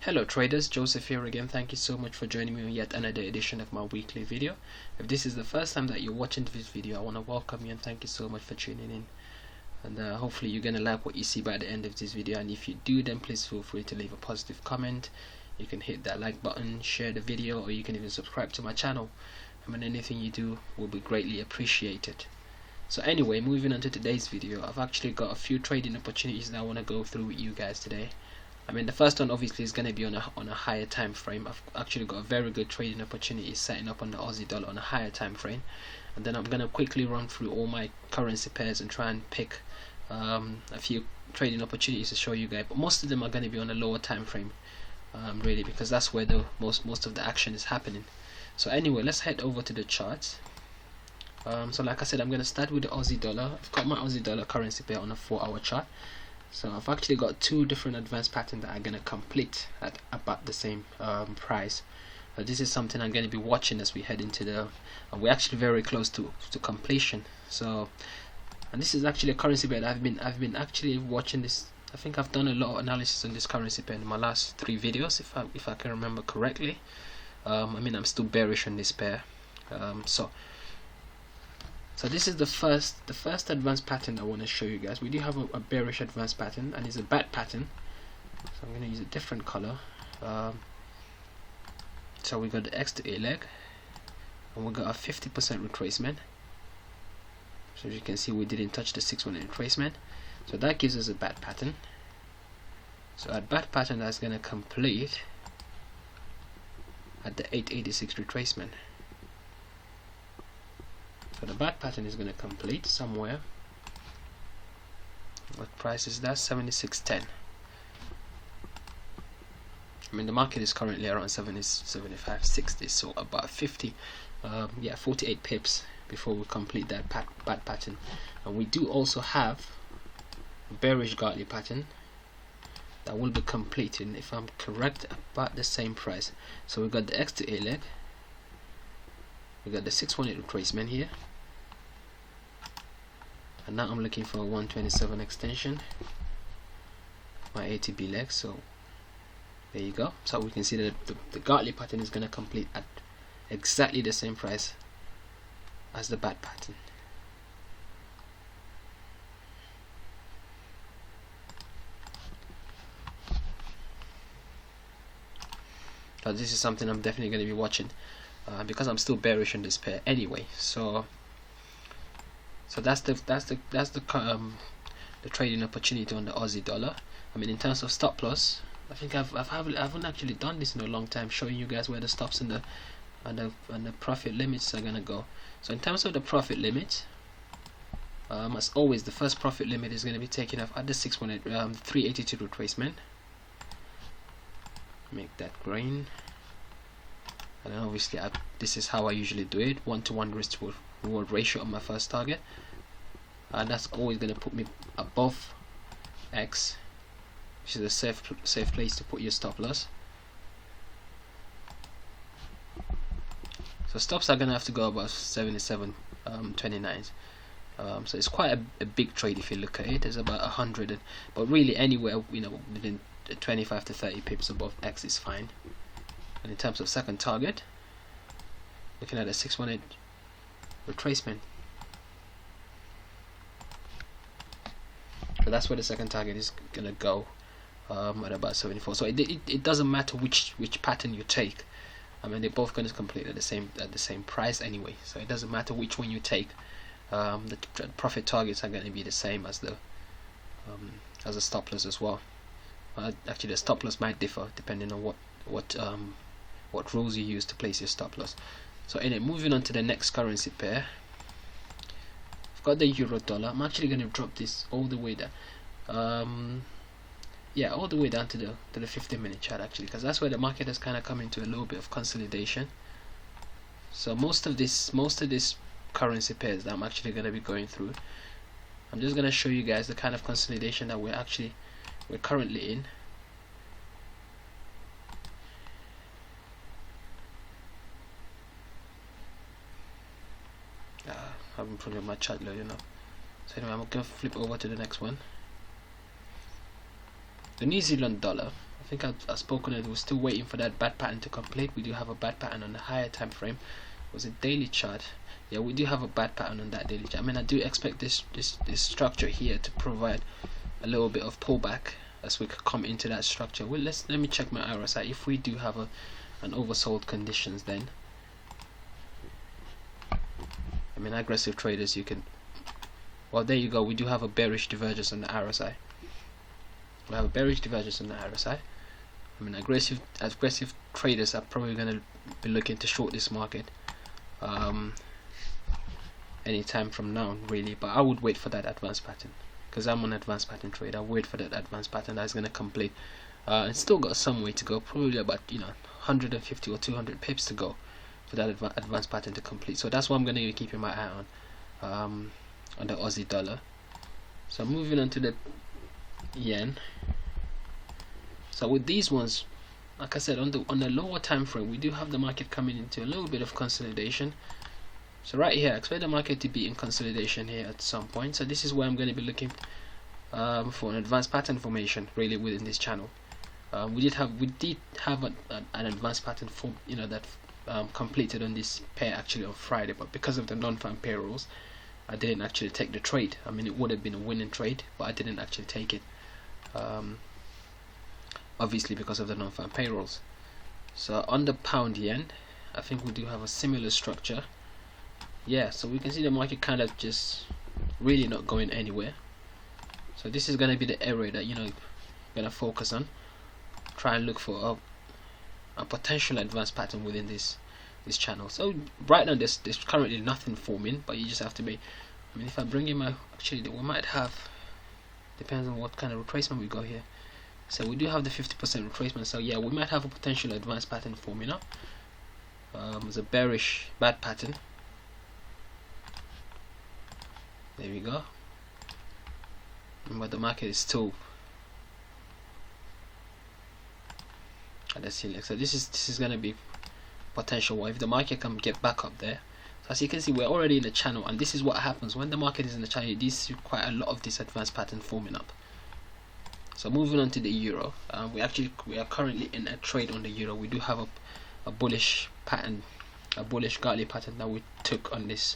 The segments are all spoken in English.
Hello traders, Joseph here again. Thank you so much for joining me on yet another edition of my weekly video. If this is the first time that you're watching this video, I want to welcome you and thank you so much for tuning in. And hopefully you're going to like what you see by the end of this video, and if you do, then please feel free to leave a positive comment. You can hit that like button, share the video, or you can even subscribe to my channel. I mean, anything you do will be greatly appreciated. So anyway, moving on to today's video, I've actually got a few trading opportunities that I want to go through with you guys today. I mean, the first one obviously is going to be on a higher time frame. I've actually got a very good trading opportunity setting up on the Aussie dollar on a higher time frame, and then I'm going to quickly run through all my currency pairs and try and pick a few trading opportunities to show you guys. But most of them are going to be on a lower time frame, really, because that's where the most of the action is happening. So anyway, let's head over to the charts. So like I said, I'm going to start with the Aussie dollar. I've got my Aussie dollar currency pair on a 4-hour chart. So I've actually got two different advanced patterns that are going to complete at about the same price. This is something I'm going to be watching as we head into the we're actually very close to completion. So, and this is actually a currency pair that I've been actually watching this. I think I've done a lot of analysis on this currency pair in my last 3 videos, if I can remember correctly. I mean, I'm still bearish on this pair. So this is the first advanced pattern I want to show you guys. We do have a bearish advanced pattern, and it's a bad pattern. So I'm going to use a different color. So we got the X to A leg, and we got a 50% retracement. So as you can see, we didn't touch the 618 retracement. So that gives us a bad pattern. So a bad pattern that's going to complete at the 886 retracement. So the bad pattern is going to complete somewhere. What price is that? 76.10. I mean, the market is currently around 75, 60, so about 48 pips before we complete that bad pattern. And we do also have a bearish godly pattern that will be completing, if I'm correct, about the same price. So we got the X to A leg, we got the 618 retracement here, and now I'm looking for a 127 extension, my ATB leg. So there you go. So we can see that the godly pattern is going to complete at exactly the same price as the bad pattern. So this is something I'm definitely going to be watching, because I'm still bearish on this pair anyway. So that's the trading opportunity on the Aussie dollar. I mean, in terms of stop loss, I think I haven't actually done this in a long time, showing you guys where the stops and the profit limits are gonna go. So in terms of the profit limit, as always, the first profit limit is going to be taken off at the 382 retracement. Make that green, and then obviously this is how I usually do it: 1-to-1 risk to reward ratio on my first target, and that's always going to put me above X, which is a safe place to put your stop loss. So stops are going to have to go above 77.29. So it's quite a big trade if you look at it. It's about 100, but really anywhere, you know, within 25 to 30 pips above X is fine. And in terms of second target, looking at a 618 retracement. So that's where the second target is gonna go, at about 74. So it doesn't matter which pattern you take. I mean, they're both going to complete at the same price anyway. So it doesn't matter which one you take. The profit targets are going to be the same as the stop loss as well. Actually, the stop loss might differ depending on what rules you use to place your stop loss. So anyway, moving on to the next currency pair, I've got the euro dollar. I'm actually going to drop this all the way down. All the way down to the 15-minute chart, actually, because that's where the market has kind of come into a little bit of consolidation. So most of this currency pairs that I'm actually going to be going through, I'm just going to show you guys the kind of consolidation that we're currently in. I haven't put in my chart loading up. So anyway, I'm going to flip over to the next one. The New Zealand dollar, think I've spoken that we're still waiting for that bad pattern to complete. We do have a bad pattern on the higher time frame. It was a daily chart. Yeah, we do have a bad pattern on that daily chart. I mean, I do expect this structure here to provide a little bit of pullback as we come into that structure. Well, let me check my RSI. If we do have an oversold conditions, then I mean, aggressive traders, you can, well, there you go. We do have a bearish divergence on the RSI. We have a bearish divergence on the RSI. I mean, aggressive traders are probably going to be looking to short this market anytime from now, really. But I would wait for that advanced pattern, because I'm an advanced pattern trader. I'll wait for that advanced pattern that's going to complete. It's still got some way to go, probably about 150 or 200 pips to go for that advanced pattern to complete. So that's what I'm going to be keeping my eye on the Aussie dollar. So moving on to the yen. So with these ones, like I said, on the lower time frame, we do have the market coming into a little bit of consolidation. So right here, I expect the market to be in consolidation here at some point. So this is where I'm going to be looking for an advanced pattern formation, really, within this channel. We did have an advanced pattern form, that completed on this pair actually on Friday, but because of the non-farm payrolls, I didn't actually take the trade. I mean, it would have been a winning trade, but I didn't actually take it, obviously because of the non-farm payrolls. So on the pound yen, I think we do have a similar structure. Yeah, so we can see the market kind of just really not going anywhere. So this is going to be the area that you're going to focus on. Try and look for a potential advanced pattern within this channel. So right now there's currently nothing forming, but you just have to be, I mean, if I bring in my, actually we might have, depends on what kind of retracement we got here. So we do have the 50% retracement, so yeah, we might have a potential advanced pattern forming up. It's a bearish bad pattern. There we go. But the market is still at the ceiling. So this is going to be potential. Well, if the market can get back up there, so as you can see, we're already in the channel, and this is what happens when the market is in the channel. This quite a lot of this advanced pattern forming up. So moving on to the euro, we are currently in a trade on the euro. We do have a bullish pattern, a bullish godly pattern that we took on this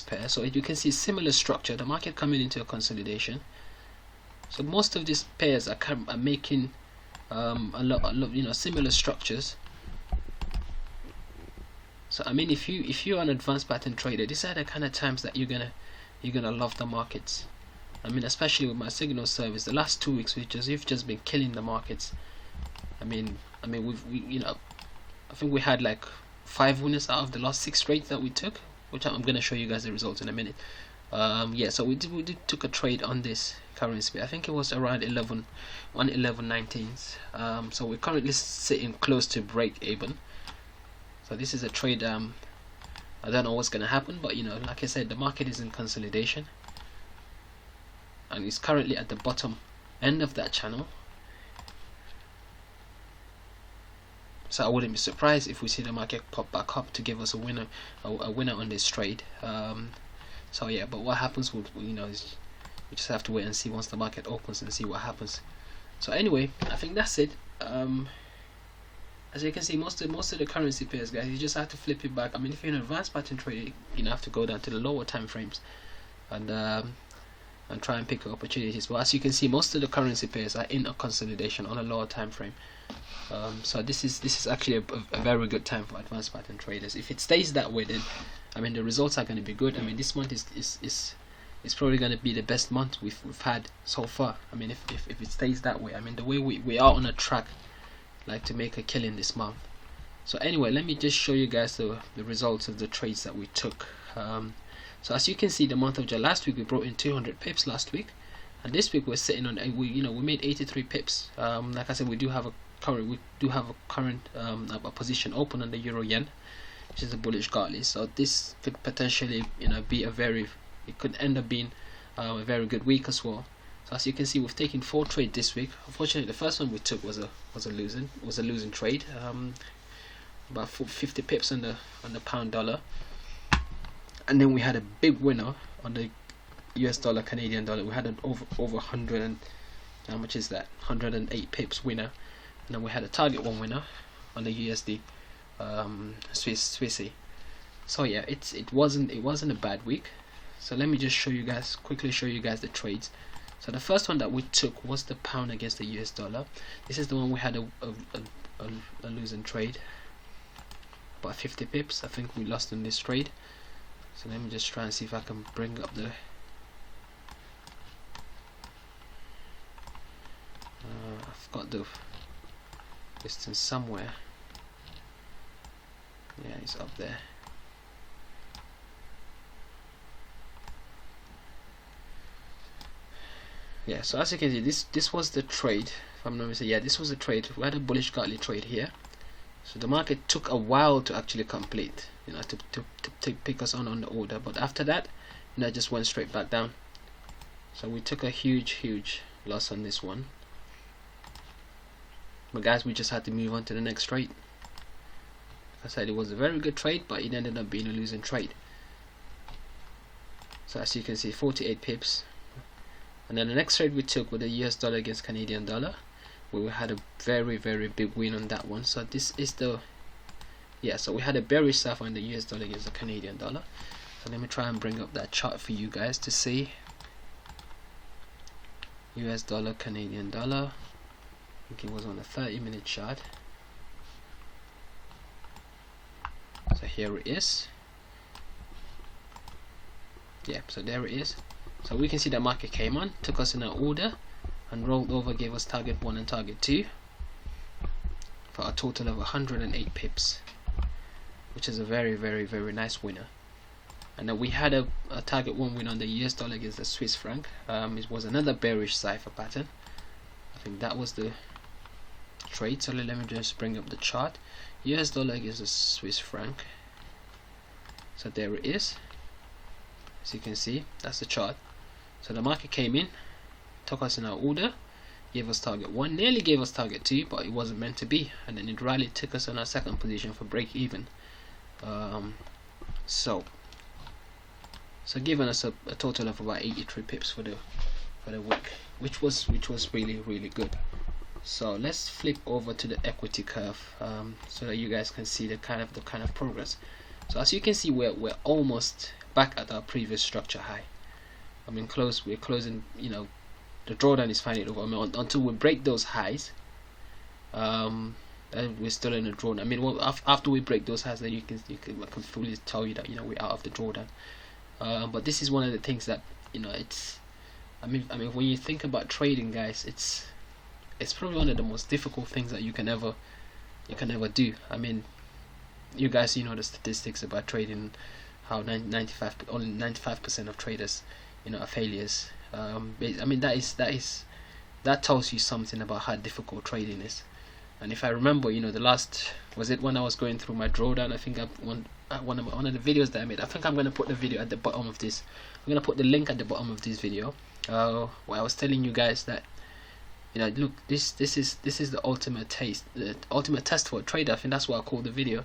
pair. So you can see similar structure, the market coming into a consolidation. So most of these pairs are making a lot, similar structures. So I mean, if you're an advanced pattern trader, these are the kind of times that you're gonna love the markets. I mean, especially with my signal service, the last 2 weeks you've just been killing the markets. I mean I think we had like 5 winners out of the last 6 trades that we took, which I'm gonna show you guys the results in a minute. Yeah, so we took a trade on this currency. I think it was around 11.19. So we're currently sitting close to break even. So this is a trade. I don't know what's gonna happen, but like I said, the market is in consolidation, and it's currently at the bottom end of that channel. So I wouldn't be surprised if we see the market pop back up to give us a winner on this trade. So yeah, but what happens is we just have to wait and see once the market opens and see what happens. So anyway, I think that's it. As you can see, most of the currency pairs, guys, you just have to flip it back. I mean, if you're an advanced pattern trader, you have to go down to the lower time frames and try and pick opportunities. But as you can see, most of the currency pairs are in a consolidation on a lower time frame. So this is actually a very good time for advanced pattern traders. If it stays that way, then I mean the results are going to be good. I mean, this month is probably going to be the best month we've had so far. I mean, if it stays that way, I mean, the way we are on a track like to make a killing this month. So anyway, let me just show you guys the results of the trades that we took. So as you can see, the month of July, last week we brought in 200 pips last week, and this week we're sitting on we made 83 pips. Like I said, we do have a current position open on the euro yen, which is a bullish godly. So this could potentially be it could end up being a very good week as well. So as you can see, we've taken 4 trades this week. Unfortunately, the first one we took was a losing trade, about 50 pips on the pound dollar, and then we had a big winner on the US dollar Canadian dollar. We had an over 100 and how much is that? 108 pips winner and then we had a target one winner on the USD Swissy. So yeah, it wasn't a bad week. So let me just quickly show you guys the trades. So the first one that we took was the pound against the US dollar. This is the one we had a losing trade, about 50 pips. I think we lost in this trade. So let me just try and see if I can bring up the I've got the distance somewhere. Yeah, it's up there. Yeah, so as you can see, this was the trade. If I'm not mistaken, yeah, this was the trade. We had a bullish godly trade here. So the market took a while to actually complete, you know, to pick us on the order. But after that, you know, it just went straight back down. So we took a huge loss on this one. But guys, we just had to move on to the next trade. Like I said, it was a very good trade, but it ended up being a losing trade. So as you can see, 48 pips. And then the next trade we took with the US dollar against Canadian dollar, where we had a very big win on that one. So this is the, yeah, so we had a bearish sell on the US dollar against the Canadian dollar. So let me try and bring up that chart for you guys to see. US dollar, Canadian dollar. I think it was on a 30-minute chart. So here it is. Yeah, so there it is. So we can see the market came on, took us in our order, and rolled over, gave us target 1 and target 2 for a total of 108 pips, which is a very nice winner. And then we had a target 1 win on the US dollar against the Swiss franc. It was another bearish cipher pattern. I think that was the trade. So let me just bring up the chart. US dollar against the Swiss franc. So there it is. As you can see, that's the chart. So the market came in, took us in our order, gave us target 1, nearly gave us target 2, but it wasn't meant to be, and then it rallied, took us in our second position for break even. So giving us a total of about 83 pips for the week, which was really good. So let's flip over to the equity curve, so that you guys can see the kind of progress. So as you can see, we're almost back at our previous structure high. I mean, we're closing, you know, the drawdown is finally over. I mean, until we break those highs, we're still in a drawdown. I mean, well, after we break those highs, then I can fully tell you that, you know, we're out of the drawdown. But this is one of the things that, you know, it's, I mean, when you think about trading, guys, it's probably one of the most difficult things that you can ever do. I mean, you guys, you know the statistics about trading, how only 95% of traders, you know, are failures. I mean, that tells you something about how difficult trading is. And if I remember, you know, the last, was it when I was going through my drawdown, I think one of the videos that I made, I think I'm going to put the video at the bottom of this. I'm going to put the link at the bottom of this video, where I was telling you guys that, you know, look, this is the ultimate test for a trader. I think that's what I called the video.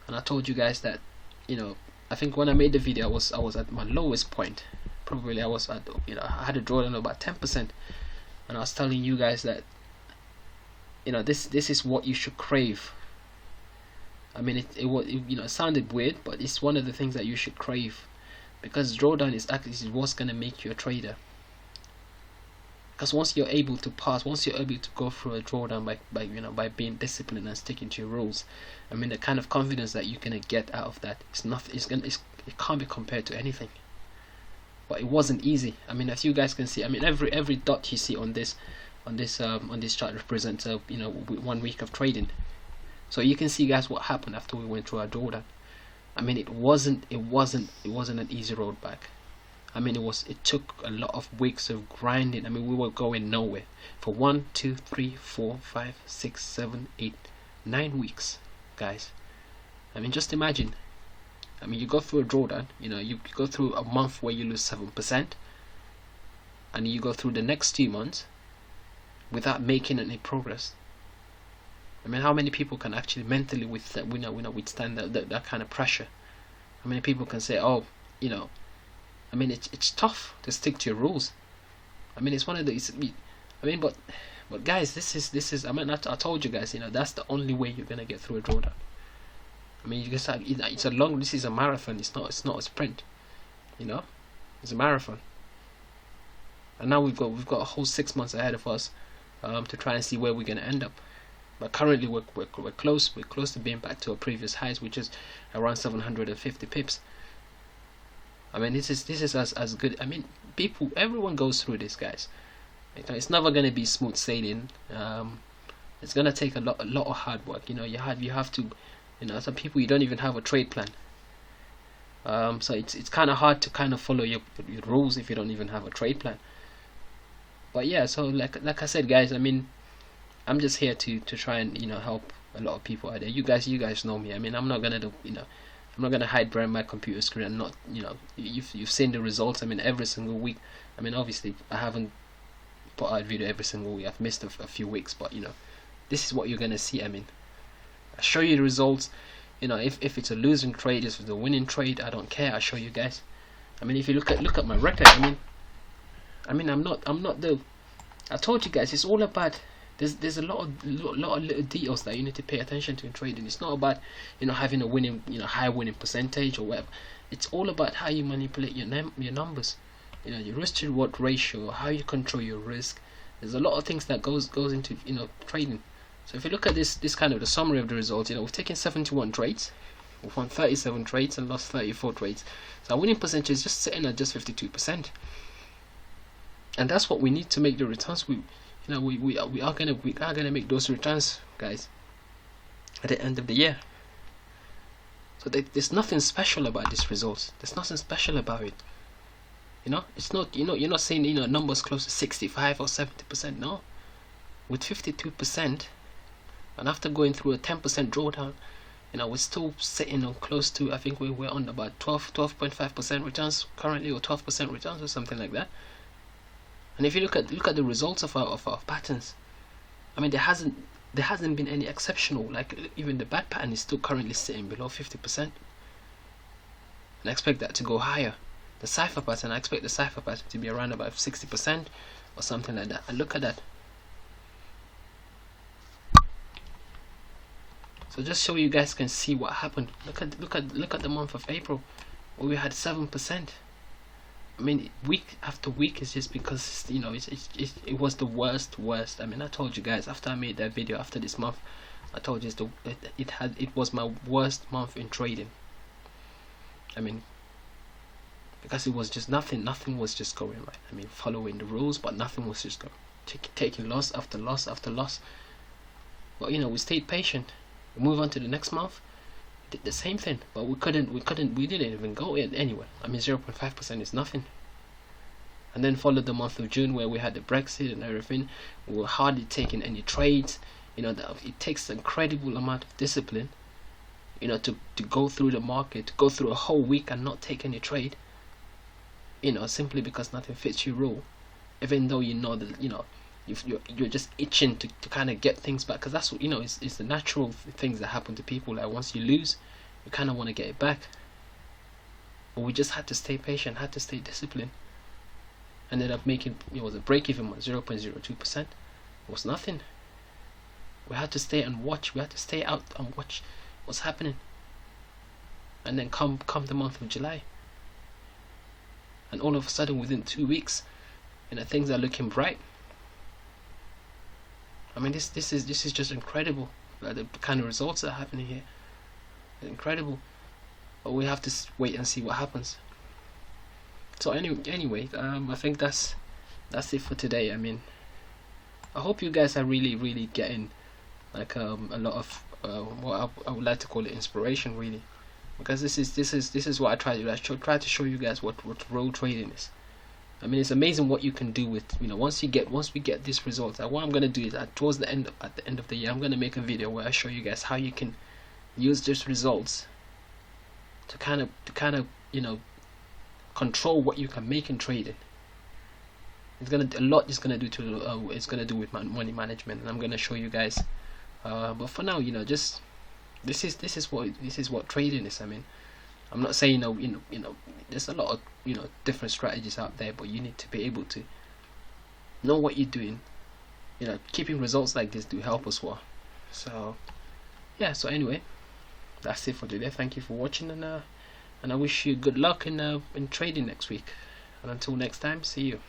And I told you guys that, you know, I think when I made the video, I was at my lowest point. Probably I was at, you know, I had a drawdown of about 10%, and I was telling you guys that, you know, this is what you should crave. I mean, it you know, it sounded weird, but it's one of the things that you should crave, because drawdown is actually what's gonna make you a trader. Because once you're able to go through a drawdown by being disciplined and sticking to your rules, I mean, the kind of confidence that you're gonna get out of that it can't be compared to anything. But it wasn't easy. I mean, as you guys can see, I mean, every dot you see on this chart represents you know, 1 week of trading. So you can see, guys, what happened after we went through our drawdown. I mean, it wasn't an easy road back. I mean, it took a lot of weeks of grinding. I mean, we were going nowhere for 1, 2, 3, 4, 5, 6, 7, 8, 9 weeks, guys. I mean, just imagine. I mean, you go through a drawdown, you know, you go through a month where you lose 7%, and you go through the next 2 months without making any progress. I mean, how many people can actually mentally withstand that kind of pressure? How many people can say, oh, you know, I mean, it's tough to stick to your rules. I mean, it's one of these. I mean, but But guys, this is I mean, I told you guys, you know, that's the only way you're gonna get through a drawdown. I mean, you just have, it's a long, this is a marathon. It's not a sprint. You know, it's a marathon. And now we've got a whole 6 months ahead of us to try and see where we're gonna end up. But currently we're close to being back to our previous highs, which is around 750 pips. I mean, this is as good. I mean, everyone goes through this, guys. It's never gonna be smooth sailing. It's gonna take a lot of hard work. You know, you have to, you know, some people, you don't even have a trade plan. So it's kind of hard to kind of follow your rules if you don't even have a trade plan. But yeah, so like I said, guys, I mean, I'm just here to try and, you know, help a lot of people out there. You guys know me. I mean, I'm not gonna do, you know, I'm not gonna hide behind my computer screen and not, you know, you've seen the results. I mean, every single week. I mean, obviously I haven't put out a video every single week. I've missed a few weeks, but you know, this is what you're gonna see. I mean, I show you the results. You know, if it's a losing trade, if it's a winning trade, I don't care. I show you guys. I mean, if you look at my record, I mean, I'm not the. I told you guys, it's all about. There's a lot of little details that you need to pay attention to in trading. It's not about, you know, having a winning, you know, high winning percentage or whatever. It's all about how you manipulate your numbers. You know, your risk to reward ratio, how you control your risk. There's a lot of things that goes into, you know, trading. So if you look at this kind of the summary of the results, you know, we've taken 71 trades, we've won 37 trades and lost 34 trades. So our winning percentage is just sitting at just 52%, and that's what we need to make the returns. We are gonna make those returns, guys, at the end of the year. So there's nothing special about these results. There's nothing special about it. You know, it's not, you know, you're not saying, you know, numbers close to 65 or 70%. No, with 52%. And after going through a 10% drawdown, you know, we're still sitting on close to, I think we're on about 12.5% returns currently, or 12% returns or something like that. And if you look at the results of our patterns, I mean, there hasn't been any exceptional. Like, even the bad pattern is still currently sitting below 50%, and I expect that to go higher. The cipher pattern, I expect the cipher pattern to be around about 60% or something like that. And look at that. So just so you guys can see what happened. Look at the month of April, where we had 7%. I mean, week after week is just because, you know, it was the worst. I mean, I told you guys after I made that video after this month, I told you it was my worst month in trading. I mean, because it was just nothing was just going right. I mean, following the rules, but nothing was just going, taking loss after loss after loss. But you know, we stayed patient. We move on to the next month, did the same thing, but we didn't even go in anywhere. I mean, 0.5% is nothing. And then followed the month of June, where we had the Brexit and everything. We were hardly taking any trades. You know, it takes an incredible amount of discipline, you know, to go through the market, to go through a whole week and not take any trade, you know, simply because nothing fits your rule, even though you know that, you know, you're just itching to kind of get things back, because that's what, you know, it's the natural things that happen to people. Like, once you lose, you kind of want to get it back. But we just had to stay patient, had to stay disciplined. Ended up making, it was a break-even at 0.02%. It was nothing. We had to stay and watch. We had to stay out and watch what's happening. And then come the month of July, and all of a sudden, within 2 weeks, you know, things are looking bright. I mean, this is just incredible. The kind of results that are happening here, incredible. But we have to wait and see what happens. So anyway, I think that's it for today. I mean, I hope you guys are really getting like a lot of what I would like to call it inspiration, really, because this is what I try to show you guys what real trading is. I mean, it's amazing what you can do with, you know, once we get this result. What I'm gonna do is at the end of the year, I'm gonna make a video where I show you guys how you can use these results to kind of you know, control what you can make in trading. It's gonna do with money management, and I'm gonna show you guys. But for now, you know, just this is what trading is. I mean, I'm not saying, you know, there's a lot of, you know, different strategies out there, but you need to be able to know what you're doing, keeping results like this do help as well. So yeah, so anyway, that's it for today. Thank you for watching, and I wish you good luck in trading next week. And until next time, see you.